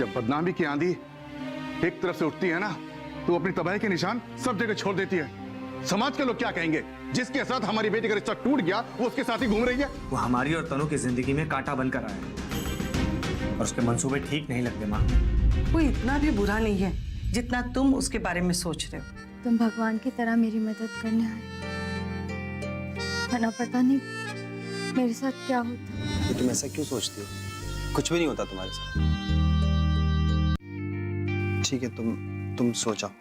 जब बदनामी की आंधी एक तरफ से उठती है ना, तो अपनी तबाही के निशान सब जगह छोड़ देती है। समाज के लोग क्या कहेंगे? जिसके साथ हमारी बेटी का रिश्ता टूट गया, वो उसके साथ ही घूम रही है। वो हमारी और तनु की जिंदगी में कांटा बनकर आया है और उसके मंसूबे ठीक नहीं लगते माँ। वो इतना भी बुरा नहीं है जितना तुम उसके बारे में सोच रहे हो। तुम भगवान की तरह मेरी मदद करने आए, वरना पता नहीं मेरे साथ क्या होता। ये तुम ऐसा क्यों सोचती हो? कुछ भी नहीं होता तुम्हारे साथ। ठीक है, तुम सो जाओ।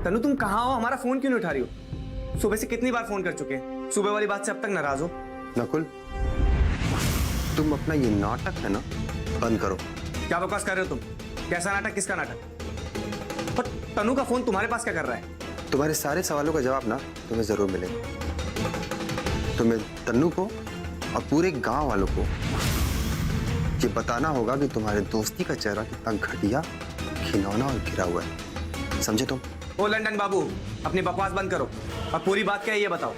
तनु तुम कहाँ हो? हमारा फोन क्यों नहीं उठा रही हो? सुबह से कितनी बार फोन कर चुके हैं, सुबह वाली बात से अब तक नाराज हो। नकुल, तुम अपना ये नाटक है ना बंद करो। क्या बकवास कर रहे हो तुम? कैसा नाटक? किसका नाटक? पर तनु का फोन तुम्हारे पास क्या कर रहा है? तुम्हारे सारे सवालों का जवाब ना तुम्हें जरूर मिलेगा। तुम्हें तन्नू को और पूरे गांव वालों को ये बताना होगा कि तुम्हारे दोस्ती का चेहरा कितना घटिया, घिनौना और गिरा हुआ है। समझे तुम? ओ लंदन बाबू, अपनी बकवास बंद करो और पूरी बात क्या है ये बताओ।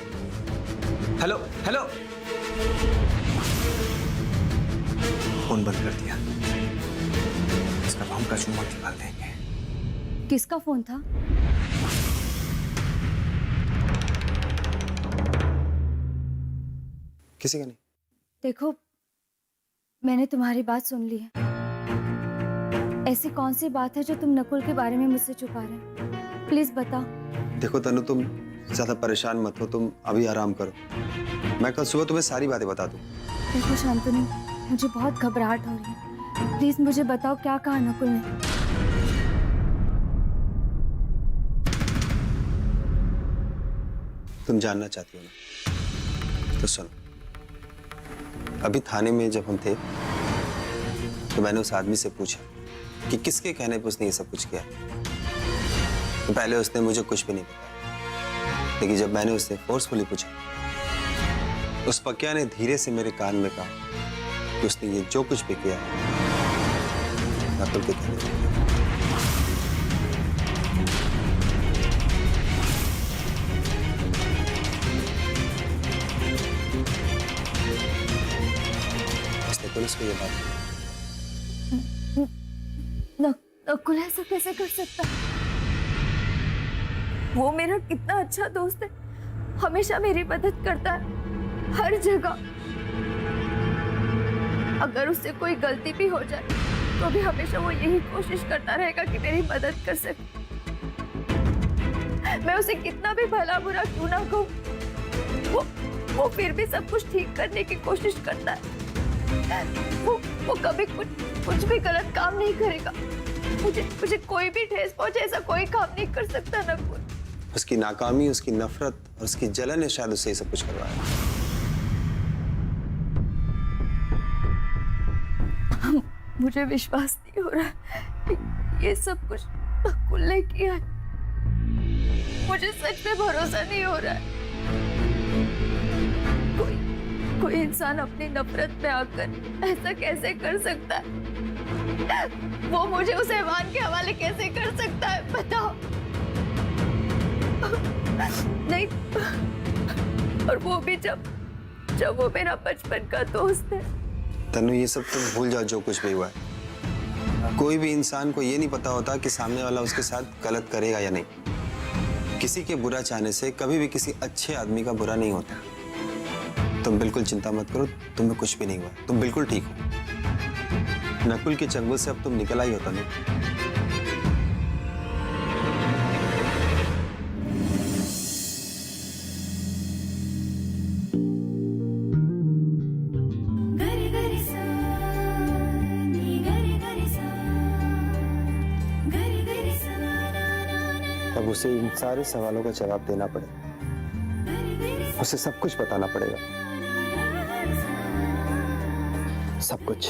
हेलो हेलो, फोन बंद कर दिया। इसका हम का चूमा निकाल देंगे। किसका फोन था? किसी का नहीं। देखो, मैंने तुम्हारी बात सुन ली है। ऐसी कौन सी बात है जो तुम नकुल के बारे में मुझसे छुपा रहे हो? प्लीज बताओ। देखो तनु, तुम ज्यादा परेशान मत हो, तुम अभी आराम करो। मैं कल सुबह तुम्हें सारी बातें बता दूं। देखो शांतनु, मुझे बहुत घबराहट हो रही है। प्लीज मुझे बताओ क्या कहा नकुल ने। तुम जानना चाहती हो ना, तो सुनो। अभी थाने में जब हम थे तो मैंने उस आदमी से पूछा कि किसके कहने पर उसने ये सब कुछ किया। तो पहले उसने मुझे कुछ भी नहीं बताया, लेकिन जब मैंने उससे फोर्सफुली पूछा, उस पकिया ने धीरे से मेरे कान में कहा कि उसने ये जो कुछ भी किया नकुल के कहने पर। पुलिस को ये बात नकुल ऐसा कैसे कर सकता? वो मेरा कितना अच्छा दोस्त है, हमेशा मेरी मदद करता है हर जगह। अगर उससे कोई गलती भी हो जाए तो भी हमेशा वो यही कोशिश करता रहेगा कि मेरी मदद कर सके। मैं उसे कितना भी भला बुरा क्यों ना कहूं, वो फिर भी सब कुछ ठीक करने की कोशिश करता है। वो कभी कुछ भी गलत काम नहीं करेगा। मुझे कोई भी ठेस पहुंचे ऐसा कोई काम नहीं कर सकता नकुल। उसकी नाकामी, उसकी नफरत और उसकी जलन ने शायद उससे ये सब कुछ करवाया। मुझे विश्वास नहीं हो रहा ये सब कुछ नकुल ने किया है। मुझे सच में भरोसा नहीं हो रहा है। कोई इंसान अपनी नफरत में आकर ऐसा कैसे कर सकता है? वो मुझे उस हैवान के हवाले कैसे कर सकता है? बताओ। नहीं, और वो भी जब वो मेरा बचपन का दोस्त है। तनु, ये सब तुम भूल जाओ जो कुछ भी हुआ है। कोई भी इंसान को ये नहीं पता होता कि सामने वाला उसके साथ गलत करेगा या नहीं। किसी के बुरा चाहने से कभी भी किसी अच्छे आदमी का बुरा नहीं होता। तुम बिल्कुल चिंता मत करो, तुम्हें कुछ भी नहीं हुआ, तुम बिल्कुल ठीक हो। नकुल के चंगुल से अब तुम निकल आई हो तनु। उसे इन सारे सवालों का जवाब देना पड़ेगा, उसे सब कुछ बताना पड़ेगा, सब कुछ।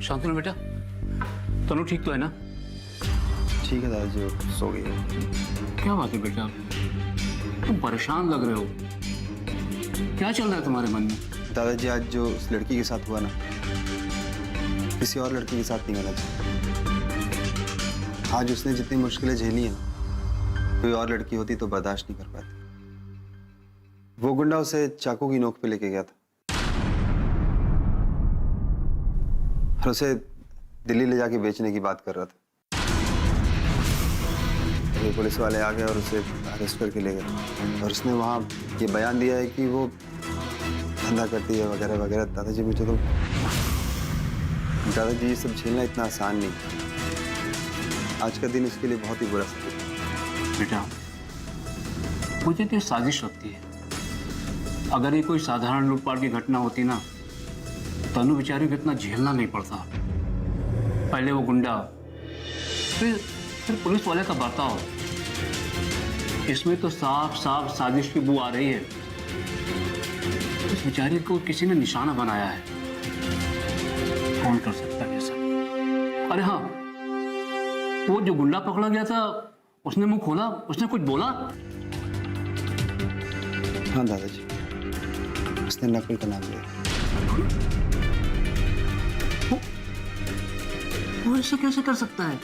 शांतनु बेटा, तनु ठीक तो है ना? ठीक है दादाजी, वो सो गई है। क्या बात है बेटा, तुम परेशान लग रहे हो, क्या चल रहा है तुम्हारे मन में? दादाजी, आज जो उस लड़की के साथ हुआ ना, किसी और लड़की के साथ नहीं होना चाहिए। आज उसने जितनी मुश्किलें झेली हैं, कोई और लड़की होती तो बर्दाश्त नहीं कर पाती। वो गुंडा उसे चाकू की नोक पे लेके गया था और उसे दिल्ली ले जाके बेचने की बात कर रहा था। तो पुलिस वाले आ गए और उसे अरेस्ट करके ले गए और उसने वहाँ ये बयान दिया है कि वो धंधा करती है वगैरह वगैरह। दादाजी, मुझे तो दादाजी ये सब झेलना इतना आसान नहीं। आज का दिन उसके लिए बहुत ही बुरा था। बेटा, मुझे तो साजिश लगती है। अगर ये कोई साधारण लूटपाट की घटना होती ना, तनु बेचारी को इतना झेलना नहीं पड़ता। पहले वो गुंडा, फिर पुलिस वाले का बर्ताव, इसमें तो साफ साफ साजिश की बू आ रही है। उस बेचारी को किसी ने निशाना बनाया है। कौन कर सकता है ये सब? अरे हाँ, वो जो गुंडा पकड़ा गया था, उसने मुंह खोला, उसने कुछ बोला? हाँ दादाजी, उसने नकुल का नाम लिया। वो ऐसे कैसे कर सकता है?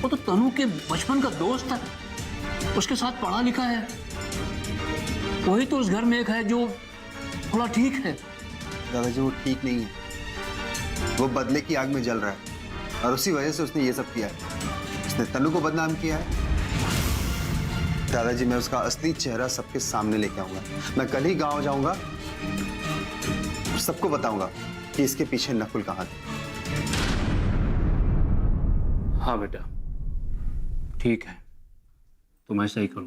वो तो तनु के बचपन का दोस्त है, उसके साथ पढ़ा लिखा है। वही तो उस घर में एक है जो थोड़ा ठीक है। दादाजी, वो ठीक नहीं है, वो बदले की आग में जल रहा है और उसी वजह से उसने ये सब किया है। उसने तनु को बदनाम किया है। दादाजी, मैं उसका असली चेहरा सबके सामने लेके आऊंगा। मैं कल ही गांव जाऊंगा और सबको बताऊंगा कि इसके पीछे नकुल कहाँ था। हाँ बेटा, ठीक है, तुम ऐसा ही करो।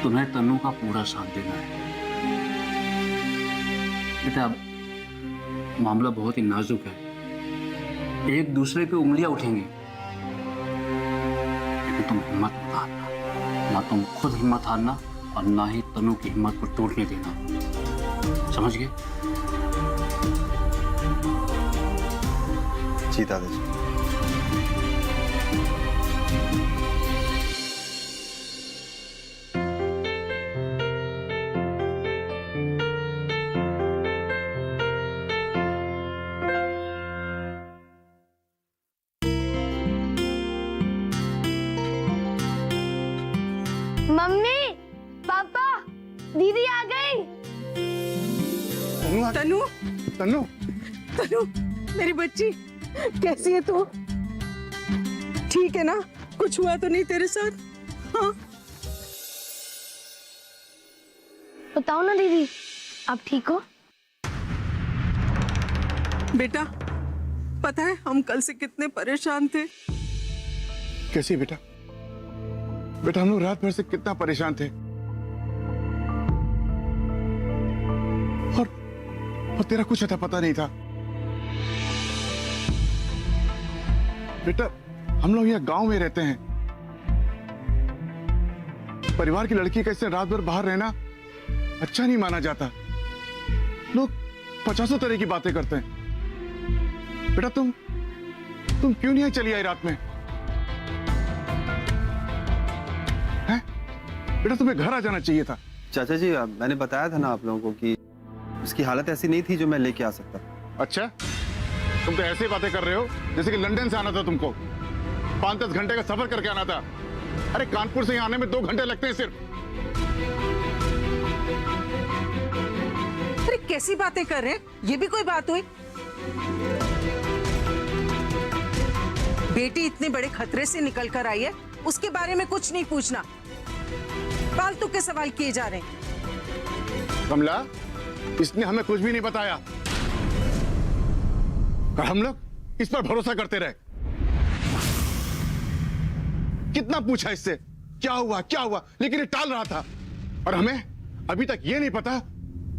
तुम्हें तनु का पूरा साथ देना है। बेटा, मामला बहुत ही नाजुक है, एक दूसरे पे उंगलियां उठेंगी, लेकिन तुम हिम्मत मत हारना। ना तुम खुद हिम्मत हारना और ना ही तनु की हिम्मत को टूटने देना, समझ गए? जी दादाजी। मम्मी, पापा, दीदी आ गई। तनु, तन्नू, तनु, मेरी बच्ची, कैसी है तू? ठीक है ना? कुछ हुआ तो नहीं तेरे साथ? हाँ? बताओ ना दीदी, आप ठीक हो? बेटा, पता है हम कल से कितने परेशान थे। कैसी बेटा? बेटा, हम लोग रात भर से कितना परेशान थे और तेरा कुछ अता पता नहीं था। बेटा, हम लोग यहाँ गांव में रहते हैं। परिवार की लड़की कैसे रात भर बाहर रहना अच्छा नहीं माना जाता। लोग 50 तरह की बातें करते हैं। बेटा, तुम क्यों नहीं चली आई रात में? हैं? बेटा, तुम्हें घर आ जाना चाहिए था। चाचा जी, मैंने बताया था ना आप लोगों को कि उसकी हालत ऐसी नहीं थी जो मैं लेके आ सकता। अच्छा, तुम तो ऐसे बातें कर रहे हो जैसे कि लंदन से आना था तुमको, 5-10 घंटे का सफर करके आना था। अरे कानपुर से यहाँ आने में 2 घंटे लगते हैं सिर्फ। अरे कैसी बातें कर रहे हैं, ये भी कोई बात हुई? बेटी इतने बड़े खतरे से निकल कर आई है, उसके बारे में कुछ नहीं पूछना। फालतू के सवाल किए जा रहे हैं। कमला, इसने हमें कुछ भी नहीं बताया और हम लोग इस पर भरोसा करते रहे। कितना पूछा इससे, क्या हुआ, लेकिन ये टाल रहा था। और हमें अभी तक ये नहीं पता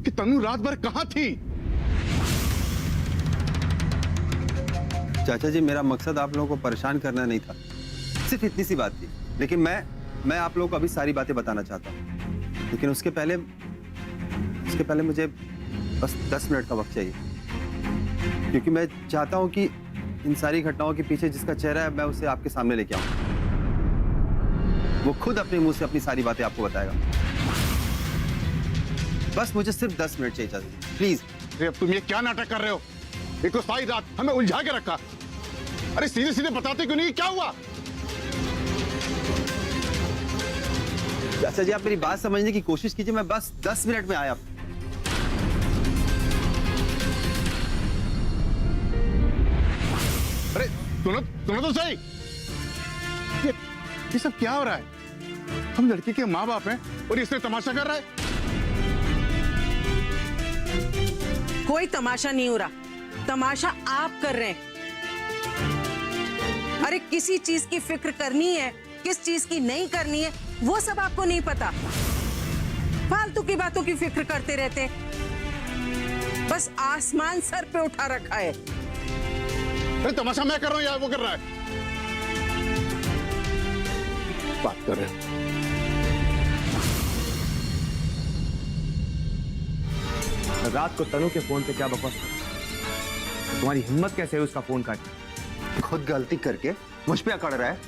कि तनु रात भर कहां थी। चाचा जी, मेरा मकसद आप लोगों को परेशान करना नहीं था, सिर्फ इतनी सी बात थी। लेकिन मैं आप लोगों को अभी सारी बातें बताना चाहता हूँ, लेकिन उसके पहले मुझे बस 10 मिनट का वक्त चाहिए, क्योंकि मैं चाहता हूँ कि इन सारी घटनाओं के पीछे जिसका चेहरा है मैं उसे आपके सामने लेके आऊँ। वो खुद अपने मुंह से अपनी सारी बातें आपको बताएगा। बस मुझे सिर्फ 10 मिनट चाहिए चाचा जी, प्लीज। अरे अब तुम ये क्या नाटक कर रहे हो? एक तो सारी रात हमें उलझा के रखा। अरे सीधे सीधे बताते क्यों नहीं, क्या हुआ? चाचा जी, आप मेरी बात समझने की कोशिश कीजिए, मैं बस 10 मिनट में आया। अरे सुनो तो सही, ये सब क्या हो रहा है? हम लड़की के माँ बाप हैं और इससे तमाशा कर रहा है। कोई तमाशा नहीं हो रहा, तमाशा आप कर रहे हैं। अरे किसी चीज की फिक्र करनी है, किस चीज की नहीं करनी है, वो सब आपको नहीं पता। फालतू की बातों की फिक्र करते रहते, बस आसमान सर पे उठा रखा है। अरे तमाशा मैं कर रहा हूँ या वो कर रहा है? बात कर रहे हैं। रात को तनु के फोन पे क्या बकवास कर? तुम्हारी हिम्मत कैसे है उसका फोन काटने? खुद गलती करके मुझ पे अकड़ रहा है।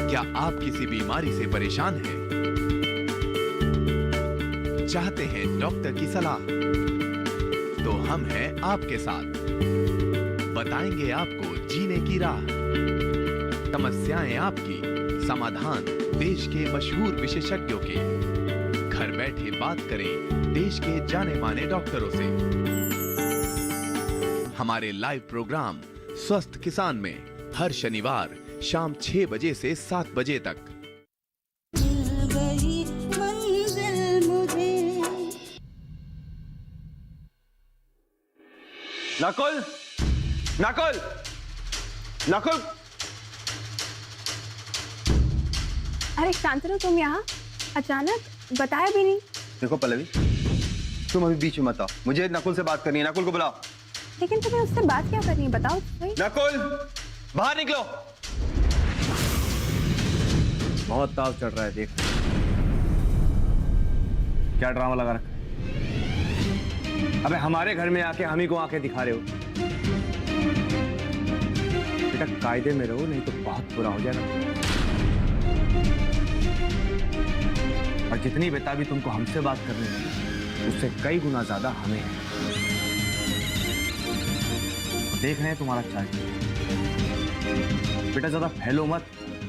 क्या आप किसी बीमारी से परेशान हैं? चाहते हैं डॉक्टर की सलाह? तो हम हैं आपके साथ, बताएंगे आपको जीने की राह। समस्याएं आपकी, समाधान देश के मशहूर विशेषज्ञों के। घर बैठे बात करें देश के जाने माने डॉक्टरों से। हमारे लाइव प्रोग्राम स्वस्थ किसान में हर शनिवार शाम 6 बजे से 7 बजे तक। नकुल, नकुल, नकुल! अरे शांतनु, तुम यहाँ अचानक बताया भी नहीं। देखो पल्लवी, तुम अभी बीच में मत आओ, मुझे नकुल से बात करनी है। नकुल को बुलाओ। लेकिन तुम्हें उससे बात क्या करनी है, बताओ तो सही। नकुल, बाहर निकलो। बहुत ताव चढ़ रहा है, देख क्या ड्रामा लगा रखा है। अबे हमारे घर में आके हम ही को आंखें दिखा रहे हो। बेटा कायदे में रहो, नहीं तो बहुत बुरा हो जाएगा। और जितनी बेताबी तुमको हमसे बात करनी है, उससे कई गुना ज्यादा हमें है। देख रहे हैं तुम्हारा चाल। बेटा ज्यादा फैलो मत,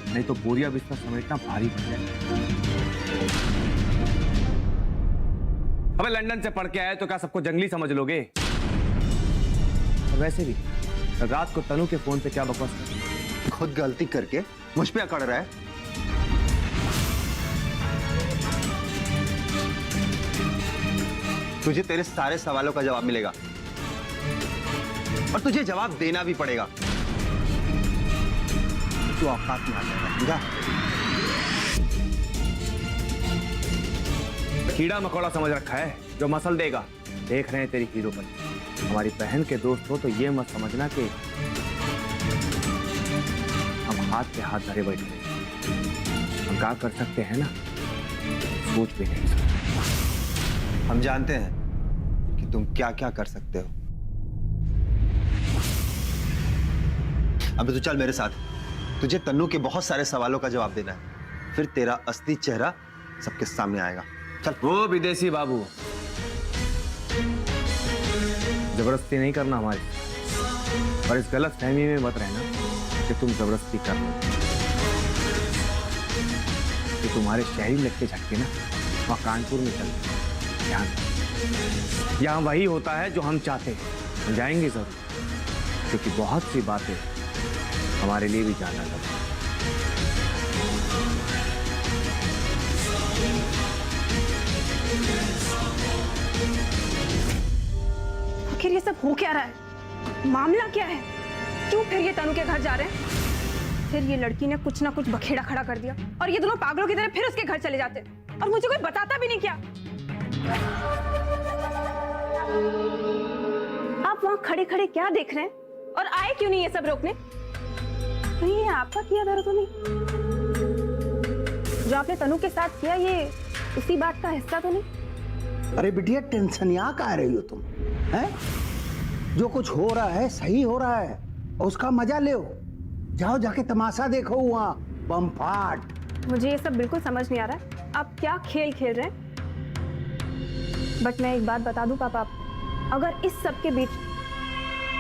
नहीं तो बोरिया बिस्तर समेटना भारी पड़ जाए। अबे लंदन से पढ़ के आए तो क्या सबको जंगली समझ लोगे? और वैसे भी रात को तनु के फोन पे क्या बकवास कर? खुद गलती करके मुझ पे अकड़ रहा है। तुझे तेरे सारे सवालों का जवाब मिलेगा और तुझे जवाब देना भी पड़ेगा। तू औकात में आ जाएगा। कीड़ा मकोड़ा समझ रखा है जो मसल देगा। देख रहे हैं तेरी हीरो पर। हमारी बहन के दोस्त हो तो ये मत समझना कि हम हाथ पे हाथ धरे बैठे हैं। हम क्या कर सकते हैं ना, सोच भी नहीं सकते। हम जानते हैं कि तुम क्या क्या कर सकते हो। अबे तू चल मेरे साथ, तुझे तन्नू के बहुत सारे सवालों का जवाब देना है, फिर तेरा असली चेहरा सबके सामने आएगा। चल। वो विदेशी बाबू, जबरदस्ती नहीं करना हमारी, और इस गलत फहमी में मत रहना कि तुम जबरदस्ती कर लो। कि तुम्हारे शहरी लगते झटके ना वहाँ कानपुर में चलते ध्यान, यहाँ वही होता है जो हम चाहते हैं। हम जाएंगे जरूर, क्योंकि बहुत सी बातें हमारे लिए भी जाना जरूरी है। आखिर ये सब हो क्या रहा है? मामला क्या है? क्यों फिर ये तनु के घर जा रहे हैं? फिर ये लड़की ने कुछ ना कुछ बखेड़ा खड़ा कर दिया और ये दोनों पागलों की तरह फिर उसके घर चले जाते और मुझे कोई बताता भी नहीं क्या। आप वहां खड़े खड़े क्या देख रहे हैं और आए क्यों नहीं ये सब रोकने? कहीं ये आपका किया धरा तो नहीं? जो आपने तनु के साथ किया ये उसी बात का हिस्सा तो नहीं? अरे बिटिया, टेंशन यहाँ का रही हो तुम? हैं? जो कुछ हो रहा है सही हो रहा है और उसका मजा ले। जाओ जाके तमाशा देखो वहाँ बम फाट। मुझे ये सब बिल्कुल समझ नहीं आ रहा है आप क्या खेल खेल रहे हैं। बट मैं एक बात बता दूं पापा, अगर इस सब के बीच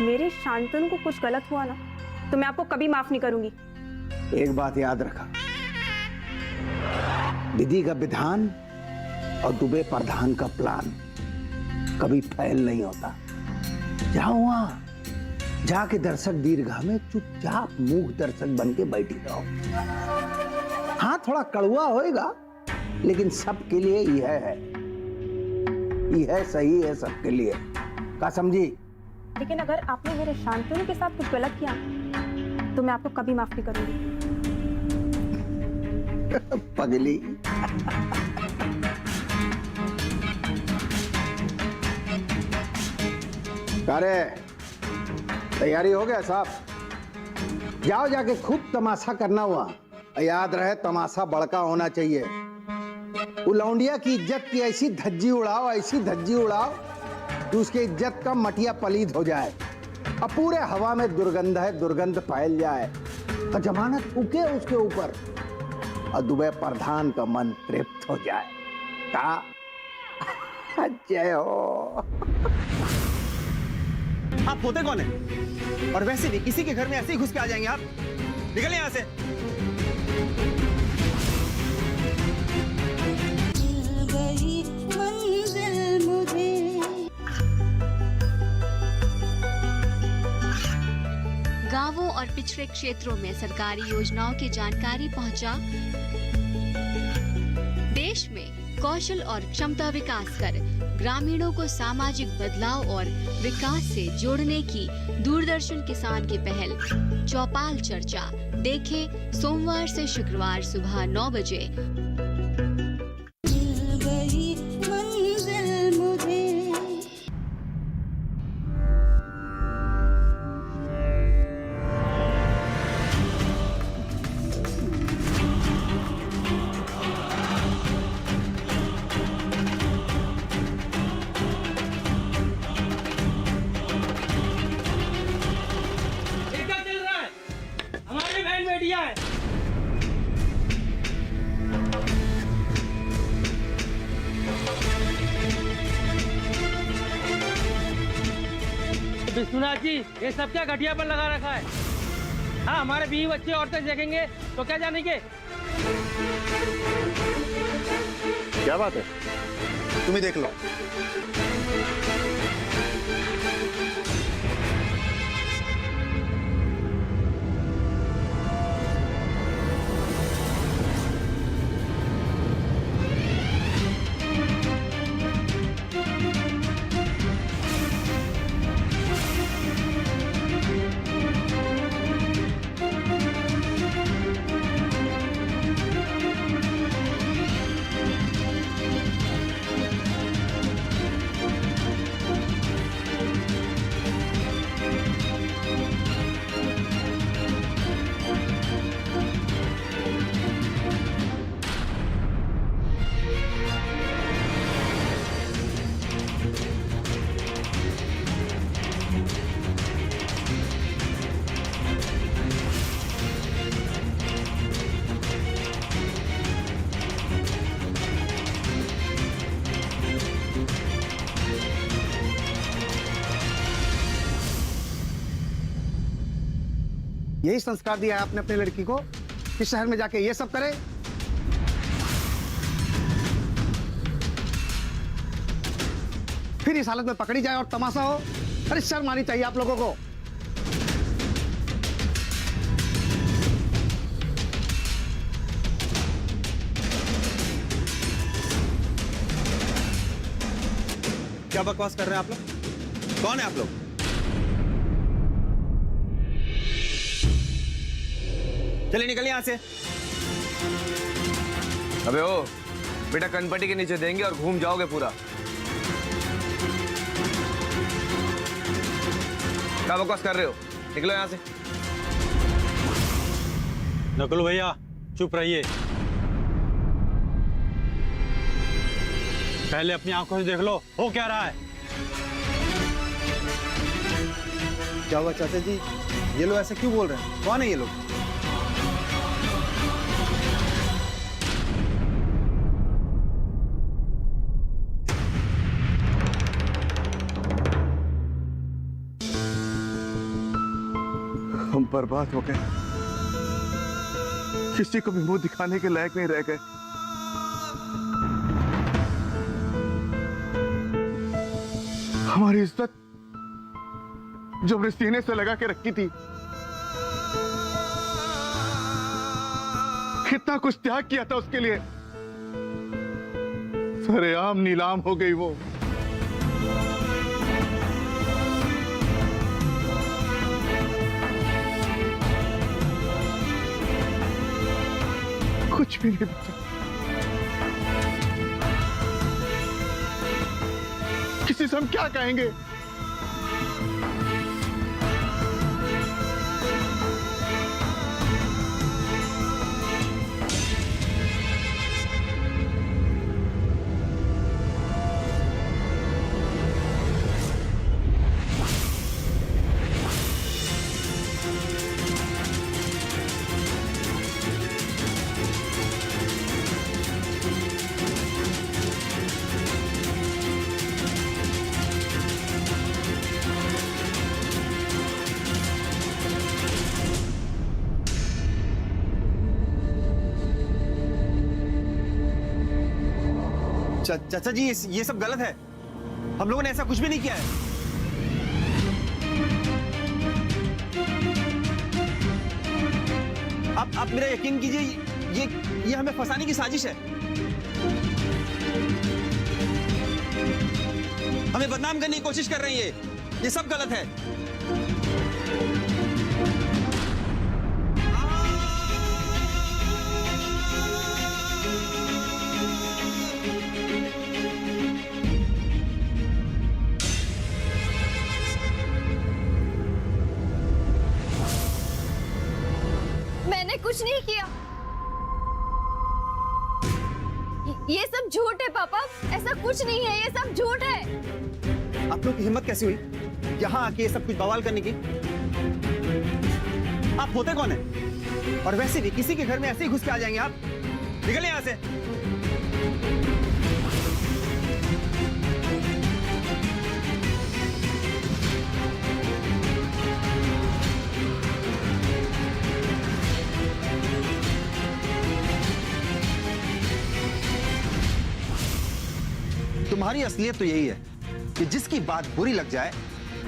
मेरी शांतनु को कुछ गलत हुआ ना तो मैं आपको कभी माफ नहीं करूंगी। एक बात याद रखा, दीदी का विधान और दुबे प्रधान का प्लान कभी फेल नहीं होता। जाओ वहां जाके दर्शक दीर्घा में चुपचाप मूक दर्शक बन के बैठी रहो। हाँ, थोड़ा कड़वा होएगा लेकिन सबके लिए यह सही है सबके लिए। का समझी? लेकिन अगर आपने मेरे शांतनु के साथ कुछ गलत किया तो मैं आपको कभी माफ नहीं करूंगी। पगली। अरे तैयारी हो गया साहब? जाओ जाके खूब तमाशा करना हुआ। याद रहे तमाशा बड़का होना चाहिए। वो लौंडिया की इज्जत की ऐसी धज्जी उड़ाओ, ऐसी धज्जी उड़ाओ कि उसके इज्जत का मटिया पलीद हो जाए और पूरे हवा में दुर्गंध फैल जाए और जमानत फूके उसके ऊपर और दुबे प्रधान का मन तृप्त हो जाए। का जय हो। आप होते कौन है? और वैसे भी किसी के घर में ऐसे ही घुस के आ जाएंगे आप? निकलें यहाँ से। गांवों और पिछड़े क्षेत्रों में सरकारी योजनाओं की जानकारी पहुंचा। देश में कौशल और क्षमता विकास कर ग्रामीणों को सामाजिक बदलाव और विकास से जोड़ने की दूरदर्शन किसान की पहल चौपाल चर्चा देखें सोमवार से शुक्रवार सुबह 9 बजे। विश्वनाथ जी, ये सब क्या घटिया पर लगा रखा है? हाँ, हमारे बीवी बच्चे औरतें देखेंगे तो क्या जानेंगे? क्या बात है? तुम ही देख लो। यही संस्कार दिया है आपने अपनी लड़की को कि शहर में जाके ये सब करे? फिर इस हालत में पकड़ी जाए और तमाशा हो? अरे शर्म आनी चाहिए आप लोगों को। क्या बकवास कर रहे हैं आप लोग? कौन है आप लोग? चलिए निकलिए यहां से। अबे ओ बेटा, कनपट्टी के नीचे देंगे और घूम जाओगे पूरा। क्या बकवास कर रहे हो? निकलो यहां से। नकुल भैया चुप रहिए, पहले अपनी आंखों से देख लो हो क्या रहा है। क्या हुआ चाचा जी? ये लोग ऐसे क्यों बोल रहे हैं? कौन है ये लोग? हम बर्बाद हो गए, किसी को भी मुंह दिखाने के लायक नहीं रह गए। हमारी इज्जत जो हमने सीने से लगा के रखी थी, कितना कुछ त्याग किया था उसके लिए, सरेआम नीलाम हो गई वो। कुछ भी नहीं बचा। किसी से हम क्या कहेंगे? चाचा जी ये सब गलत है। हम लोगों ने ऐसा कुछ भी नहीं किया है। आप मेरा यकीन कीजिए, ये हमें फंसाने की साजिश है। हमें बदनाम करने की कोशिश कर रही है। ये सब गलत है। मैंने कुछ नहीं किया। ये सब झूठ है पापा, ऐसा कुछ नहीं है, ये सब झूठ है। आप लोग की हिम्मत कैसी हुई यहाँ आके ये सब कुछ बवाल करने की? आप होते कौन है? और वैसे भी किसी के घर में ऐसे ही घुस के आ जाएंगे आप? निकले यहाँ से। तुम्हारी असलियत तो यही है कि जिसकी बात बुरी लग जाए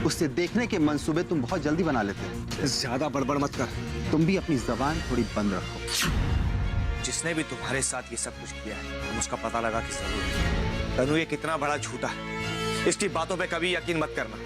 उससे देखने के मंसूबे तुम बहुत जल्दी बना लेते हो। ज्यादा बड़बड़ मत कर। तुम भी अपनी जबान थोड़ी बंद रखो। जिसने भी तुम्हारे साथ ये सब कुछ किया है, हम उसका पता लगा कि जरूर। तनु ये कितना बड़ा झूठा है, इसकी बातों पे कभी यकीन मत करना।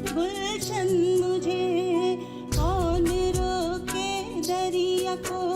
गुलशन मुझे कौन रोके दरिया को।